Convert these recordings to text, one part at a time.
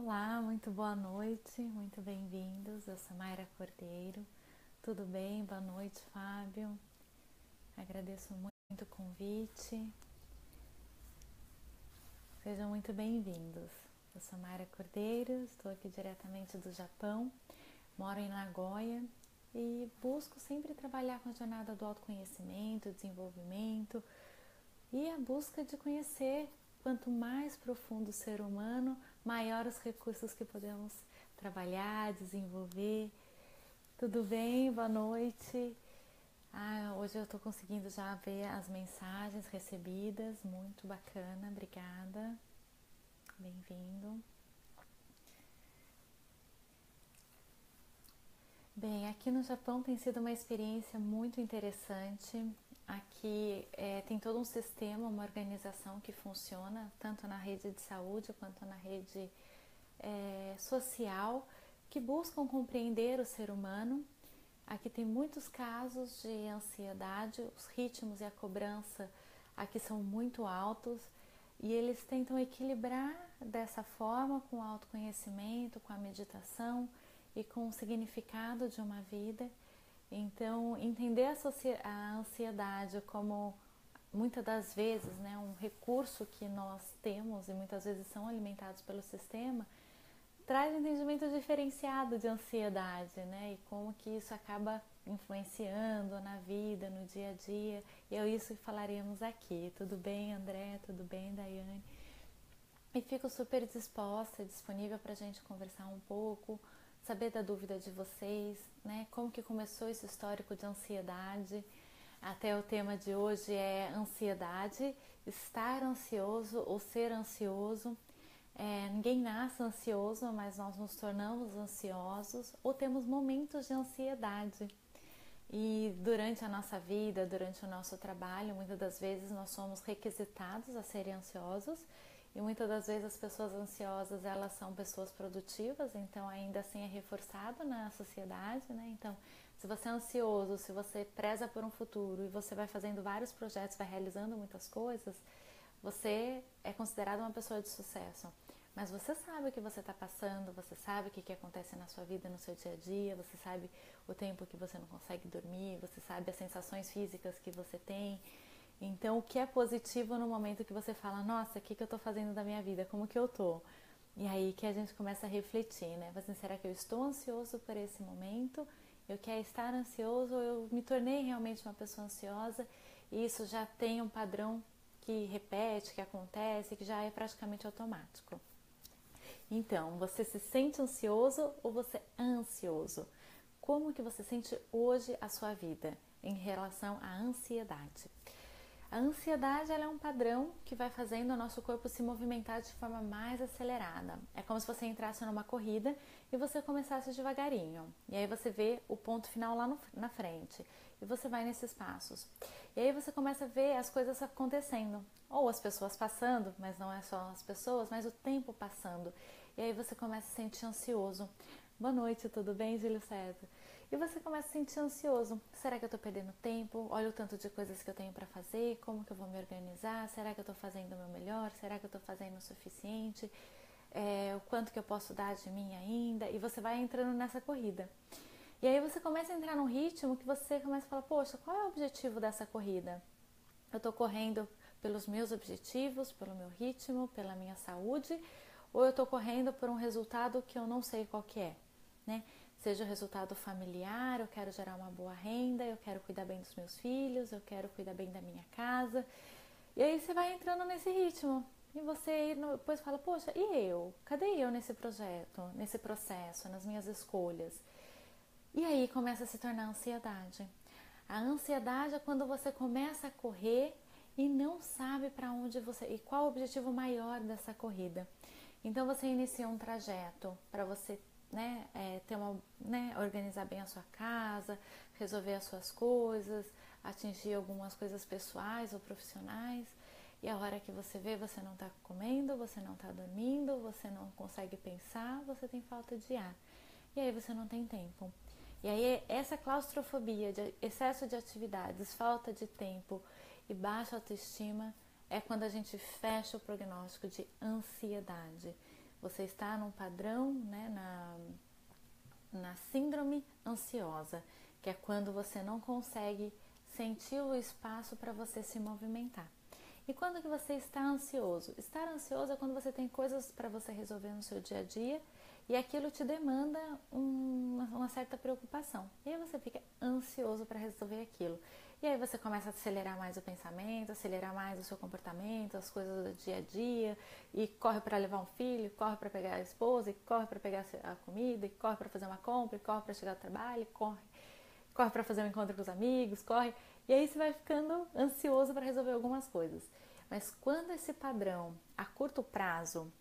Olá, muito boa noite, muito bem-vindos. Eu sou Mayra Cordeiro. Tudo bem? Boa noite, Fábio. Agradeço muito o convite. Sejam muito bem-vindos. Eu sou Mayra Cordeiro, estou aqui diretamente do Japão, moro em Nagoya e busco sempre trabalhar com a jornada do autoconhecimento, desenvolvimento e a busca de conhecer. Quanto mais profundo o ser humano, maior os recursos que podemos trabalhar, desenvolver. Tudo bem? Boa noite. Hoje eu estou conseguindo já ver as mensagens recebidas. Muito bacana, obrigada. Bem-vindo. Bem, aqui no Japão tem sido uma experiência muito interessante. Aqui tem todo um sistema, uma organização que funciona tanto na rede de saúde quanto na rede social, que buscam compreender o ser humano. Aqui tem muitos casos de ansiedade, os ritmos e a cobrança aqui são muito altos e eles tentam equilibrar dessa forma com o autoconhecimento, com a meditação e com o significado de uma vida. Então, entender a ansiedade como muitas das vezes, né, um recurso que nós temos e muitas vezes são alimentados pelo sistema, traz um entendimento diferenciado de ansiedade, né, e como que isso acaba influenciando na vida, no dia a dia, e é isso que falaremos aqui. Tudo bem, André? Tudo bem, Daiane? E fico super disposta, disponível para a gente conversar um pouco, saber da dúvida de vocês, né? Como que começou esse histórico de ansiedade? Até o tema de hoje é ansiedade, estar ansioso ou ser ansioso. Ninguém nasce ansioso, mas nós nos tornamos ansiosos ou temos momentos de ansiedade. E durante a nossa vida, durante o nosso trabalho, muitas das vezes nós somos requisitados a serem ansiosos. E muitas das vezes as pessoas ansiosas, elas são pessoas produtivas, então ainda assim é reforçado na sociedade, né? Então, se você é ansioso, se você preza por um futuro e você vai fazendo vários projetos, vai realizando muitas coisas, você é considerado uma pessoa de sucesso. Mas você sabe o que você está passando, você sabe o que acontece na sua vida, no seu dia a dia, você sabe o tempo que você não consegue dormir, você sabe as sensações físicas que você tem. Então, o que é positivo no momento que você fala, nossa, o que eu estou fazendo da minha vida? Como que eu estou? E aí que a gente começa a refletir, né? Assim, será que eu estou ansioso por esse momento? Eu quero estar ansioso ou eu me tornei realmente uma pessoa ansiosa? E isso já tem um padrão que repete, que acontece, que já é praticamente automático. Então, você se sente ansioso ou você é ansioso? Como que você sente hoje a sua vida em relação à ansiedade? A ansiedade, ela é um padrão que vai fazendo o nosso corpo se movimentar de forma mais acelerada. É como se você entrasse numa corrida e você começasse devagarinho. E aí você vê o ponto final lá na frente. E você vai nesses passos. E aí você começa a ver as coisas acontecendo. Ou as pessoas passando, mas não é só as pessoas, mas o tempo passando. E aí você começa a se sentir ansioso. Boa noite, tudo bem, Júlio César? E você começa a se sentir ansioso. Será que eu estou perdendo tempo? Olha o tanto de coisas que eu tenho para fazer. Como que eu vou me organizar? Será que eu estou fazendo o meu melhor? Será que eu estou fazendo o suficiente? O quanto que eu posso dar de mim ainda? E você vai entrando nessa corrida. E aí você começa a entrar num ritmo que você começa a falar, poxa, qual é o objetivo dessa corrida? Eu estou correndo pelos meus objetivos, pelo meu ritmo, pela minha saúde, ou eu estou correndo por um resultado que eu não sei qual que é, né? Seja o resultado familiar, eu quero gerar uma boa renda, eu quero cuidar bem dos meus filhos, eu quero cuidar bem da minha casa. E aí você vai entrando nesse ritmo. E você depois fala, poxa, e eu? Cadê eu nesse projeto, nesse processo, nas minhas escolhas? E aí começa a se tornar ansiedade. A ansiedade é quando você começa a correr e não sabe para onde você e qual o objetivo maior dessa corrida. Então você inicia um trajeto para você, né, organizar bem a sua casa, resolver as suas coisas, atingir algumas coisas pessoais ou profissionais. E a hora que você vê, você não está comendo, você não está dormindo, você não consegue pensar, você tem falta de ar. E aí você não tem tempo. E aí essa claustrofobia, de excesso de atividades, falta de tempo e baixa autoestima é quando a gente fecha o prognóstico de ansiedade. Você está num padrão, né, na síndrome ansiosa, que é quando você não consegue sentir o espaço para você se movimentar. E quando que você está ansioso? Estar ansioso é quando você tem coisas para você resolver no seu dia a dia e aquilo te demanda uma certa preocupação. E aí você fica ansioso para resolver aquilo. E aí você começa a acelerar mais o pensamento, acelerar mais o seu comportamento, as coisas do dia a dia, e corre para levar um filho, corre para pegar a esposa, e corre para pegar a comida, e corre para fazer uma compra, e corre para chegar ao trabalho, corre para fazer um encontro com os amigos, corre. E aí você vai ficando ansioso para resolver algumas coisas. Mas quando esse padrão a curto prazo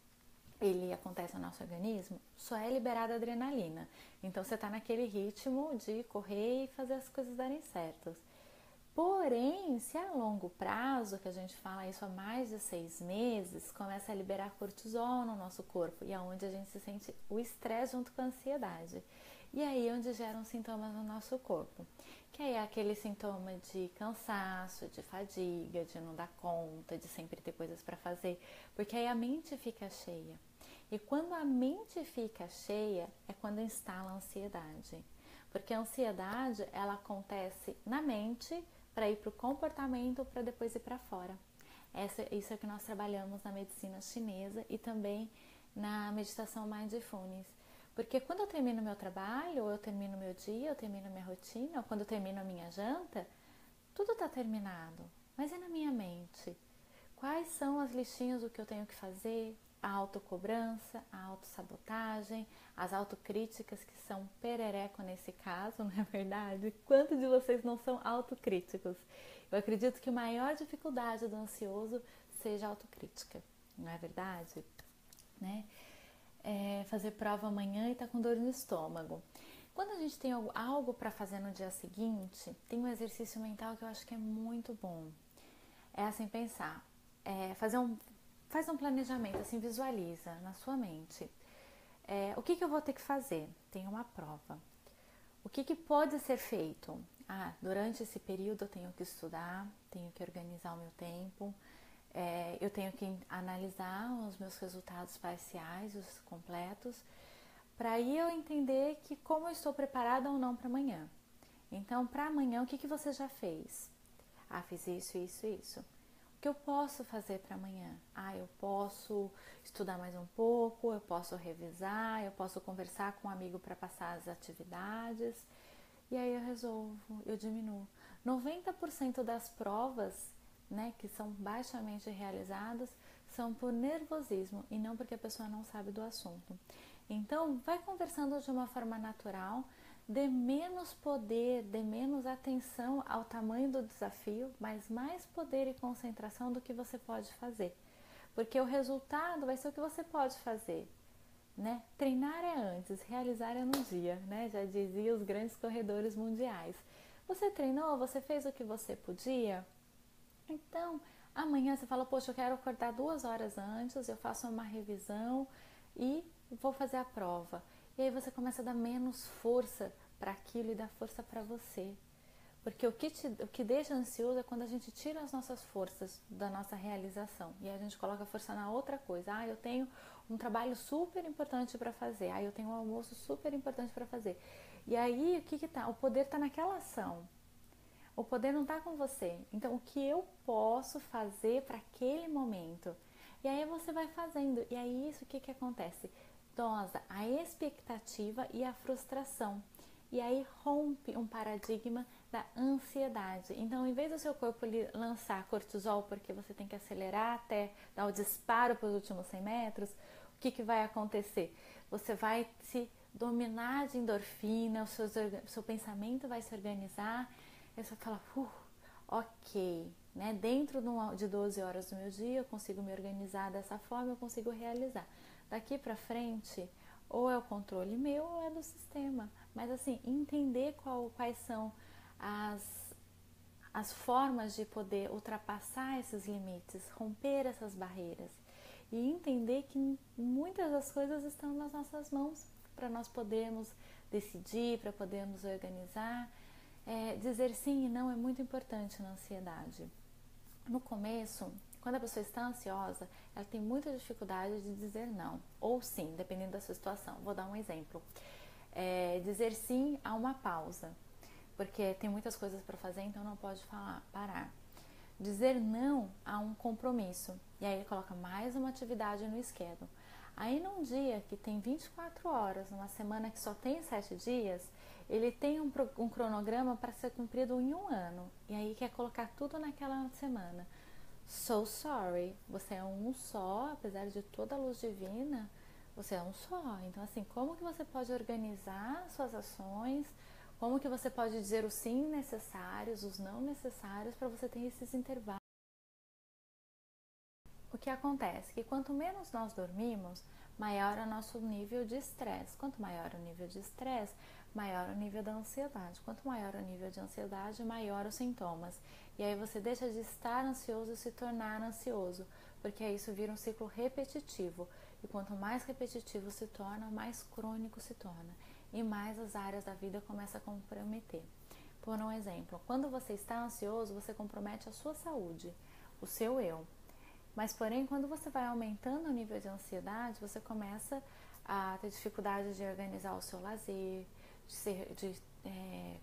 ele acontece no nosso organismo, só é liberada adrenalina. Então você está naquele ritmo de correr e fazer as coisas darem certas. Porém, se a longo prazo, que a gente fala isso há mais de 6 meses, começa a liberar cortisol no nosso corpo e é onde a gente se sente o estresse junto com a ansiedade. E aí é onde geram sintomas no nosso corpo, que aí é aquele sintoma de cansaço, de fadiga, de não dar conta, de sempre ter coisas para fazer, porque aí a mente fica cheia. E quando a mente fica cheia é quando instala a ansiedade, porque a ansiedade ela acontece na mente para ir para o comportamento para depois ir para fora. Isso é o que nós trabalhamos na medicina chinesa e também na meditação Mindfulness. Porque quando eu termino meu trabalho, ou eu termino meu dia, eu termino minha rotina, ou quando eu termino a minha janta, tudo está terminado. Mas é na minha mente. Quais são as listinhas do que eu tenho que fazer? A autocobrança, a autossabotagem, as autocríticas que são perereco nesse caso, não é verdade? Quantos de vocês não são autocríticos? Eu acredito que a maior dificuldade do ansioso seja a autocrítica, não é verdade? Né? Fazer prova amanhã e tá com dor no estômago. Quando a gente tem algo para fazer no dia seguinte, tem um exercício mental que eu acho que é muito bom. É assim, pensar, faz um planejamento, assim, visualiza na sua mente. O que eu vou ter que fazer? Tem uma prova. O que pode ser feito? Durante esse período eu tenho que estudar, tenho que organizar o meu tempo, eu tenho que analisar os meus resultados parciais, os completos, para aí eu entender que como eu estou preparada ou não para amanhã. Então, para amanhã, o que você já fez? Fiz isso, isso, isso. O que eu posso fazer para amanhã? Eu posso estudar mais um pouco, eu posso revisar, eu posso conversar com um amigo para passar as atividades. E aí eu resolvo, eu diminuo. 90% das provas, né, que são baixamente realizadas são por nervosismo e não porque a pessoa não sabe do assunto. Então, vai conversando de uma forma natural, dê menos poder, dê menos atenção ao tamanho do desafio, mas mais poder e concentração do que você pode fazer. Porque o resultado vai ser o que você pode fazer. Né? Treinar é antes, realizar é no dia, né? Já dizia os grandes corredores mundiais. Você treinou, você fez o que você podia? Então, amanhã você fala, poxa, eu quero acordar 2 horas antes, eu faço uma revisão e vou fazer a prova. E aí você começa a dar menos força para aquilo e dar força para você. Porque o que deixa ansioso é quando a gente tira as nossas forças da nossa realização e a gente coloca a força na outra coisa. Eu tenho um trabalho super importante para fazer. Eu tenho um almoço super importante para fazer. E aí, o que tá? O poder está naquela ação. O poder não está com você. Então, o que eu posso fazer para aquele momento? E aí você vai fazendo. E aí, isso o que acontece? Dosa a expectativa e a frustração. E aí rompe um paradigma da ansiedade. Então, em vez do seu corpo lançar cortisol porque você tem que acelerar até dar o disparo para os últimos 100 metros, o que vai acontecer? Você vai se dominar de endorfina, o seu pensamento vai se organizar, e você vai falar, ok, né? Dentro de 12 horas do meu dia eu consigo me organizar dessa forma, eu consigo realizar. Daqui para frente, ou é o controle meu ou é do sistema. Mas assim, entender quais são as formas de poder ultrapassar esses limites, romper essas barreiras e entender que muitas das coisas estão nas nossas mãos para nós podermos decidir, para podermos organizar. Dizer sim e não é muito importante na ansiedade. No começo, Quando a pessoa está ansiosa, ela tem muita dificuldade de dizer não, ou sim, dependendo da sua situação. Vou dar um exemplo. Dizer sim a uma pausa, porque tem muitas coisas para fazer, então não pode parar. Dizer não a um compromisso, e aí ele coloca mais uma atividade no schedule. Aí num dia que tem 24 horas, numa semana que só tem 7 dias, ele tem um cronograma para ser cumprido em um ano, e aí quer colocar tudo naquela semana. So sorry, você é um só, apesar de toda a luz divina, você é um só. Então assim, como que você pode organizar suas ações? Como que você pode dizer os sim necessários, os não necessários, para você ter esses intervalos? O que acontece? Que quanto menos nós dormimos, maior é o nosso nível de estresse. Quanto maior o nível de estresse, maior o nível da ansiedade. Quanto maior o nível de ansiedade, maior os sintomas. E aí você deixa de estar ansioso e se tornar ansioso, porque aí isso vira um ciclo repetitivo. E quanto mais repetitivo se torna, mais crônico se torna. E mais as áreas da vida começam a comprometer. Por um exemplo, quando você está ansioso, você compromete a sua saúde, o seu eu. Mas, porém, quando você vai aumentando o nível de ansiedade, você começa a ter dificuldade de organizar o seu lazer, de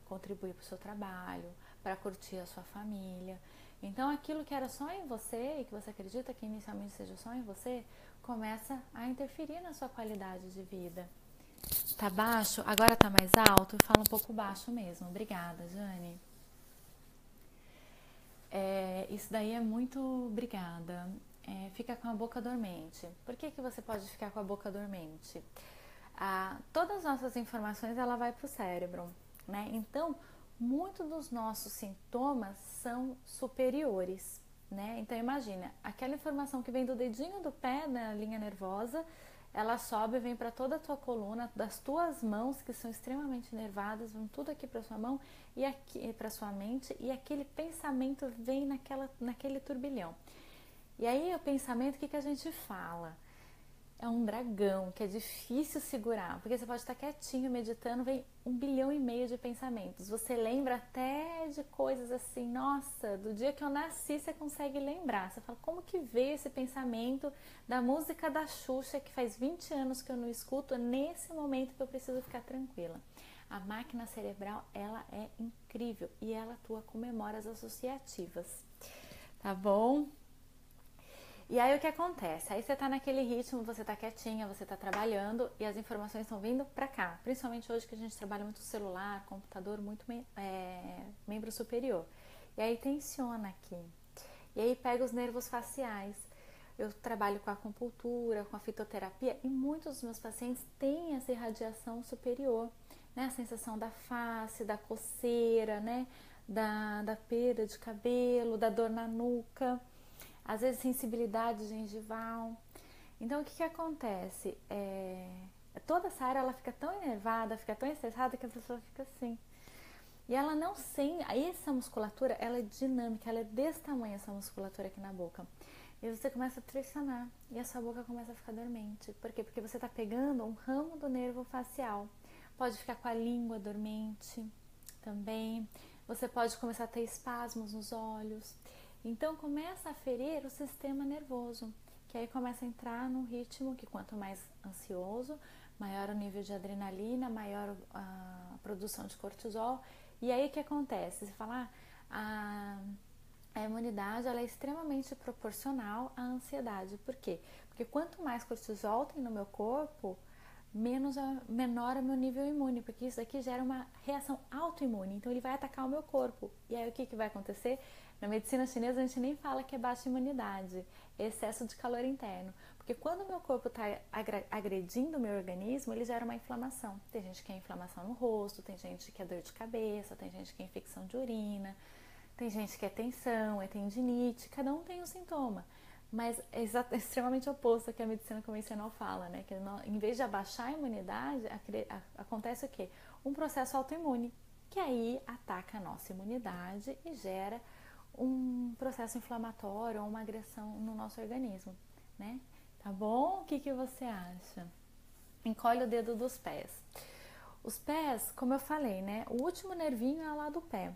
contribuir para o seu trabalho, para curtir a sua família. Então, aquilo que era só em você e que você acredita que inicialmente seja só em você, começa a interferir na sua qualidade de vida. Tá baixo? Agora tá mais alto? Fala um pouco baixo mesmo. Obrigada, Jane. Isso daí é muito obrigada. Fica com a boca dormente. Por que você pode ficar com a boca dormente? Todas as nossas informações ela vai para o cérebro, né? Então, muitos dos nossos sintomas são superiores, né? Então, imagina, aquela informação que vem do dedinho do pé na linha nervosa, ela sobe e vem para toda a tua coluna, das tuas mãos, que são extremamente nervadas, vão tudo aqui para sua mão e aqui para sua mente, e aquele pensamento vem naquele turbilhão. E aí, o pensamento, o que a gente fala? É um dragão que é difícil segurar, porque você pode estar quietinho, meditando, vem 1,5 bilhão de pensamentos. Você lembra até de coisas assim, nossa, do dia que eu nasci você consegue lembrar. Você fala, como que veio esse pensamento da música da Xuxa, que faz 20 anos que eu não escuto, nesse momento que eu preciso ficar tranquila. A máquina cerebral, ela é incrível e ela atua com memórias associativas, tá bom? E aí o que acontece? Aí você tá naquele ritmo, você tá quietinha, você tá trabalhando e as informações estão vindo pra cá. Principalmente hoje que a gente trabalha muito celular, computador, muito membro superior. E aí tensiona aqui. E aí pega os nervos faciais. Eu trabalho com a acupuntura, com a fitoterapia e muitos dos meus pacientes têm essa irradiação superior, né? A sensação da face, da coceira, né? Da perda de cabelo, da dor na nuca. Às vezes sensibilidade gengival. Então o que acontece? Toda essa área ela fica tão enervada, fica tão estressada que a pessoa fica assim. E ela não sente, essa musculatura ela é dinâmica, ela é desse tamanho essa musculatura aqui na boca. E você começa a pressionar e a sua boca começa a ficar dormente. Por quê? Porque você está pegando um ramo do nervo facial. Pode ficar com a língua dormente também. Você pode começar a ter espasmos nos olhos. Então começa a ferir o sistema nervoso, que aí começa a entrar num ritmo que quanto mais ansioso, maior o nível de adrenalina, maior a produção de cortisol. E aí o que acontece? Você fala, a imunidade ela é extremamente proporcional à ansiedade. Por quê? Porque quanto mais cortisol tem no meu corpo, menor é o meu nível imune, porque isso aqui gera uma reação autoimune, então ele vai atacar o meu corpo. E aí o que vai acontecer? Na medicina chinesa a gente nem fala que é baixa imunidade, é excesso de calor interno, porque quando o meu corpo está agredindo o meu organismo, ele gera uma inflamação. Tem gente que é inflamação no rosto, tem gente que é dor de cabeça, tem gente que é infecção de urina, tem gente que é tensão, é tendinite, cada um tem um sintoma. Mas é extremamente oposto ao que a medicina convencional fala, né? Que em vez de abaixar a imunidade, acontece o quê? Um processo autoimune, que aí ataca a nossa imunidade e gera um processo inflamatório ou uma agressão no nosso organismo, né? Tá bom? O que você acha? Encolhe o dedo dos pés. Os pés, como eu falei, né? O último nervinho é lá do pé.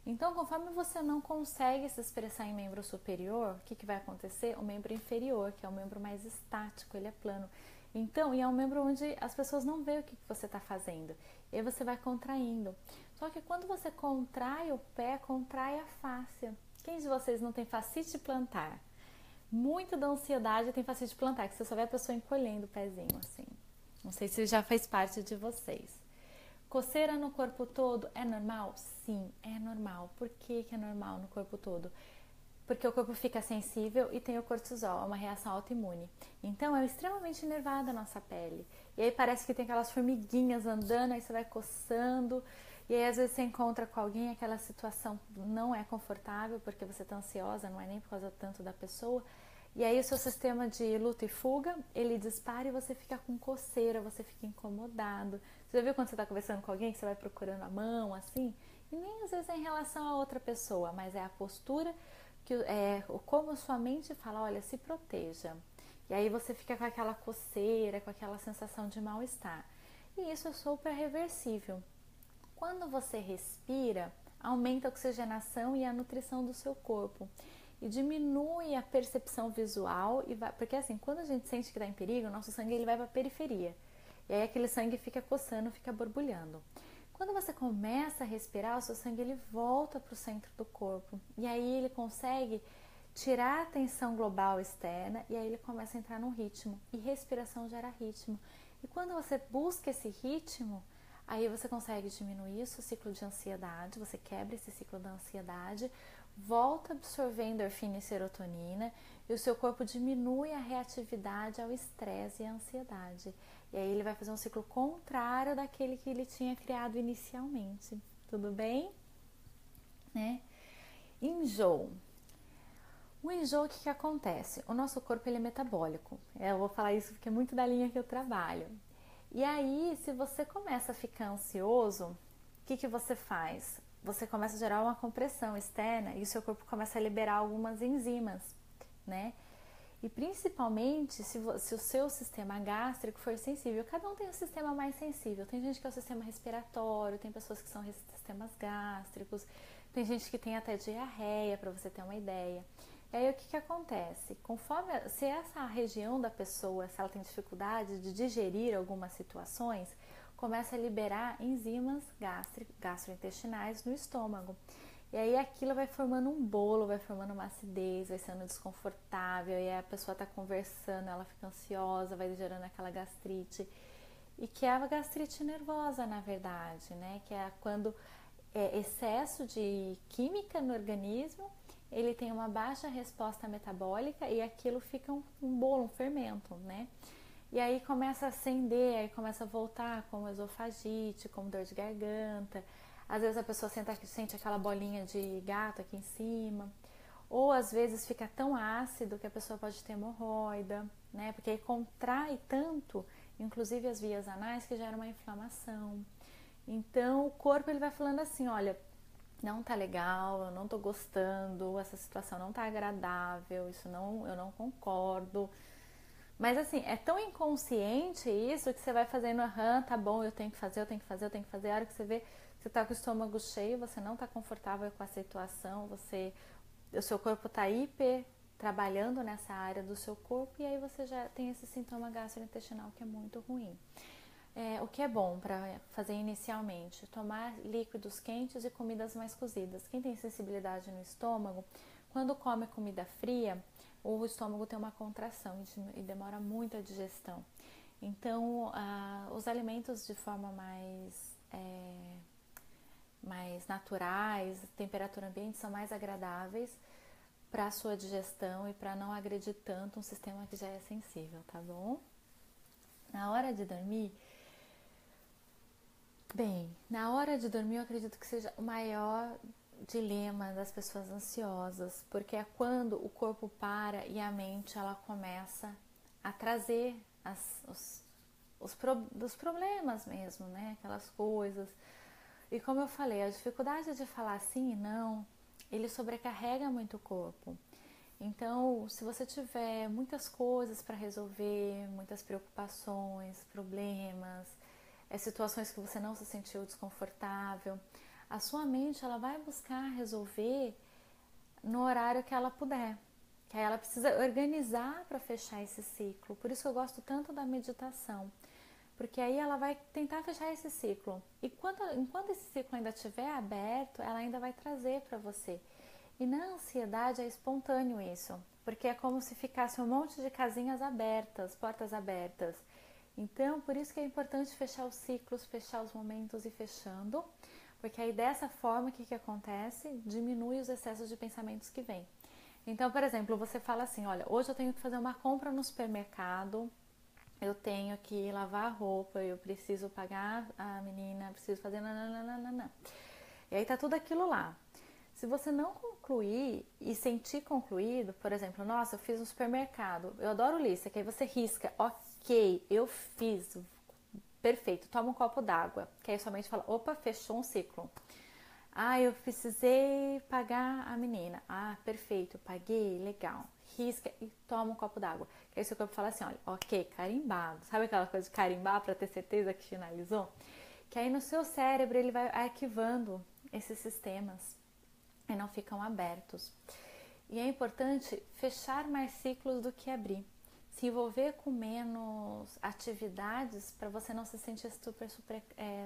Então, conforme você não consegue se expressar em membro superior, o que vai acontecer? O membro inferior, que é o membro mais estático, ele é plano. Então, e é um membro onde as pessoas não veem o que você está fazendo. E aí você vai contraindo. Só que quando você contrai o pé, contrai a fáscia. Quem de vocês não tem fascite plantar? Muito da ansiedade tem fascite plantar, que você só vê a pessoa encolhendo o pezinho assim. Não sei se já faz parte de vocês. Coceira no corpo todo é normal? Sim, é normal. Por que é normal no corpo todo? Porque o corpo fica sensível e tem o cortisol, é uma reação autoimune. Então é extremamente enervada a nossa pele. E aí parece que tem aquelas formiguinhas andando, aí você vai coçando. E aí às vezes você encontra com alguém, aquela situação não é confortável porque você está ansiosa, não é nem por causa tanto da pessoa. E aí o seu sistema de luta e fuga, ele dispara e você fica com coceira, você fica incomodado. Você já viu quando você está conversando com alguém que você vai procurando a mão, assim? E nem às vezes é em relação a outra pessoa, mas é a postura, como a sua mente fala, olha, se proteja. E aí você fica com aquela coceira, com aquela sensação de mal-estar. E isso é super reversível. Quando você respira, aumenta a oxigenação e a nutrição do seu corpo. E diminui a percepção visual, porque assim, quando a gente sente que está em perigo, o nosso sangue ele vai para a periferia. E aí aquele sangue fica coçando, fica borbulhando. Quando você começa a respirar, o seu sangue ele volta para o centro do corpo. E aí ele consegue tirar a tensão global externa e aí ele começa a entrar num ritmo. E respiração gera ritmo. E quando você busca esse ritmo, aí você consegue diminuir o seu ciclo de ansiedade, você quebra esse ciclo da ansiedade, volta a absorver endorfina e serotonina e o seu corpo diminui a reatividade ao estresse e à ansiedade. E aí ele vai fazer um ciclo contrário daquele que ele tinha criado inicialmente. Tudo bem? Né? Enjoo. O enjoo, o que acontece? O nosso corpo ele é metabólico. Eu vou falar isso porque é muito da linha que eu trabalho. E aí, se você começa a ficar ansioso, o que você faz? Você começa a gerar uma compressão externa e o seu corpo começa a liberar algumas enzimas, né? E principalmente se o seu sistema gástrico for sensível. Cada um tem um sistema mais sensível. Tem gente que é o sistema respiratório, tem pessoas que são sistemas gástricos, tem gente que tem até diarreia, para você ter uma ideia. E aí o que acontece? Se essa região da pessoa, se ela tem dificuldade de digerir algumas situações, começa a liberar enzimas gastrointestinais no estômago. E aí aquilo vai formando um bolo, vai formando uma acidez, vai sendo desconfortável, e aí a pessoa tá conversando, ela fica ansiosa, vai gerando aquela gastrite. E que é a gastrite nervosa, na verdade, né? Que é quando é excesso de química no organismo, ele tem uma baixa resposta metabólica e aquilo fica um bolo, um fermento, né? E aí começa a acender, aí começa a voltar como esofagite, como dor de garganta. Às vezes a pessoa sente aquela bolinha de gato aqui em cima. Ou às vezes fica tão ácido que a pessoa pode ter hemorroida, né? Porque aí contrai tanto, inclusive as vias anais, que gera uma inflamação. Então o corpo ele vai falando assim, olha, não tá legal, eu não tô gostando, essa situação não tá agradável, eu não concordo. Mas assim, é tão inconsciente isso que você vai fazendo, tá bom, eu tenho que fazer. A hora que você vê, você tá com o estômago cheio, você não tá confortável com a situação, o seu corpo tá hiper trabalhando nessa área do seu corpo e aí você já tem esse sintoma gastrointestinal que é muito ruim. O que é bom para fazer inicialmente? Tomar líquidos quentes e comidas mais cozidas. Quem tem sensibilidade no estômago, quando come comida fria, o estômago tem uma contração e demora muito a digestão. Então, os alimentos de forma mais naturais, temperatura ambiente, são mais agradáveis para a sua digestão e para não agredir tanto um sistema que já é sensível, tá bom? Na hora de dormir, eu acredito que seja o maior dilema das pessoas ansiosas, porque é quando o corpo para e a mente ela começa a trazer os problemas mesmo, né? Aquelas coisas. E como eu falei, a dificuldade de falar sim e não, ele sobrecarrega muito o corpo. Então, se você tiver muitas coisas para resolver, muitas preocupações, problemas, situações que você não se sentiu desconfortável, a sua mente ela vai buscar resolver no horário que ela puder. Que aí ela precisa organizar para fechar esse ciclo. Por isso que eu gosto tanto da meditação. Porque aí ela vai tentar fechar esse ciclo. E enquanto esse ciclo ainda estiver aberto, ela ainda vai trazer para você. E na ansiedade é espontâneo isso. Porque é como se ficasse um monte de casinhas abertas, portas abertas. Então, por isso que é importante fechar os ciclos, fechar os momentos e fechando. Porque aí dessa forma, o que acontece? Diminui os excessos de pensamentos que vêm. Então, por exemplo, você fala assim, olha, hoje eu tenho que fazer uma compra no supermercado, eu tenho que lavar a roupa, eu preciso pagar a menina, preciso fazer nananana. E aí tá tudo aquilo lá. Se você não concluir e sentir concluído, por exemplo, nossa, eu fiz no supermercado, eu adoro lista, que aí você risca, ok, eu fiz, perfeito, toma um copo d'água, que aí sua mente fala, opa, fechou um ciclo. Ah, eu precisei pagar a menina. Ah, perfeito, paguei, legal. Risca e toma um copo d'água. Que aí seu corpo fala assim, olha, ok, carimbado. Sabe aquela coisa de carimbar para ter certeza que finalizou? Que aí no seu cérebro ele vai arquivando esses sistemas e não ficam abertos. E é importante fechar mais ciclos do que abrir. Se envolver com menos atividades para você não se sentir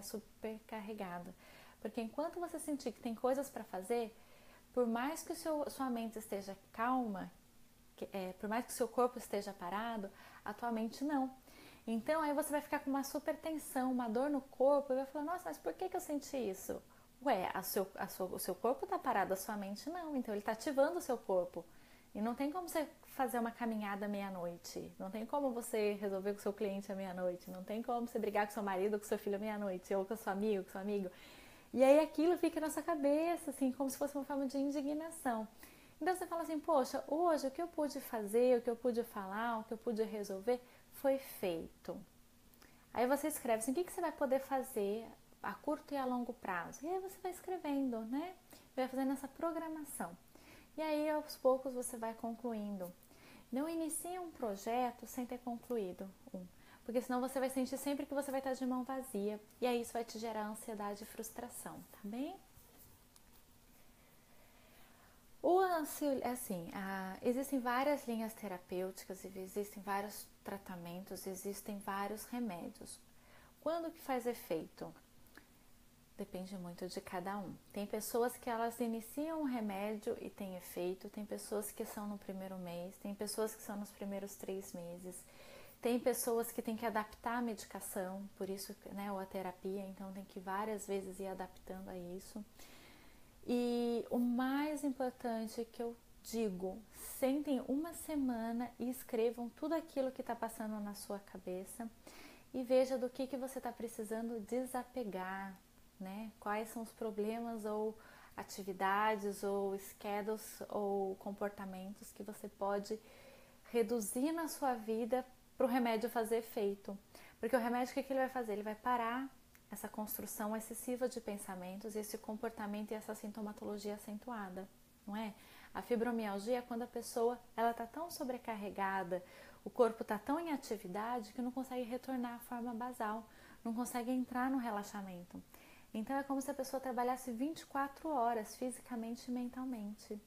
supercarregado. Porque enquanto você sentir que tem coisas para fazer, por mais que sua mente esteja calma, por mais que o seu corpo esteja parado, a tua mente não. Então aí você vai ficar com uma super tensão, uma dor no corpo e vai falar, nossa, mas por que eu senti isso? Ué, o seu corpo está parado, a sua mente não, então ele está ativando o seu corpo. E não tem como você fazer uma caminhada meia-noite, não tem como você resolver com o seu cliente à meia-noite, não tem como você brigar com seu marido ou com seu filho à meia-noite, ou com seu amigo, com seu amigo. E aí aquilo fica na sua cabeça, assim, como se fosse uma forma de indignação. Então você fala assim, poxa, hoje o que eu pude fazer, o que eu pude falar, o que eu pude resolver, foi feito. Aí você escreve assim, o que você vai poder fazer a curto e a longo prazo? E aí você vai escrevendo, né? Vai fazendo essa programação. E aí aos poucos você vai concluindo. Não inicie um projeto sem ter concluído um. Porque senão você vai sentir sempre que você vai estar de mão vazia. E aí isso vai te gerar ansiedade e frustração, tá bem? Existem várias linhas terapêuticas, existem vários tratamentos, existem vários remédios. Quando que faz efeito? Depende muito de cada um. Tem pessoas que elas iniciam um remédio e tem efeito, tem pessoas que são no primeiro mês, tem pessoas que são nos primeiros 3 meses, tem pessoas que têm que adaptar a medicação, por isso, né, ou a terapia, então tem que várias vezes ir adaptando a isso. E o mais importante que eu digo, sentem uma semana e escrevam tudo aquilo que está passando na sua cabeça e veja do que você está precisando desapegar, né? Quais são os problemas ou atividades ou schedules ou comportamentos que você pode reduzir na sua vida para o remédio fazer efeito. Porque o remédio, o que ele vai fazer? Ele vai parar essa construção excessiva de pensamentos, esse comportamento e essa sintomatologia acentuada, não é? A fibromialgia é quando a pessoa ela está tão sobrecarregada, o corpo está tão em atividade que não consegue retornar à forma basal, não consegue entrar no relaxamento. Então é como se a pessoa trabalhasse 24 horas fisicamente e mentalmente.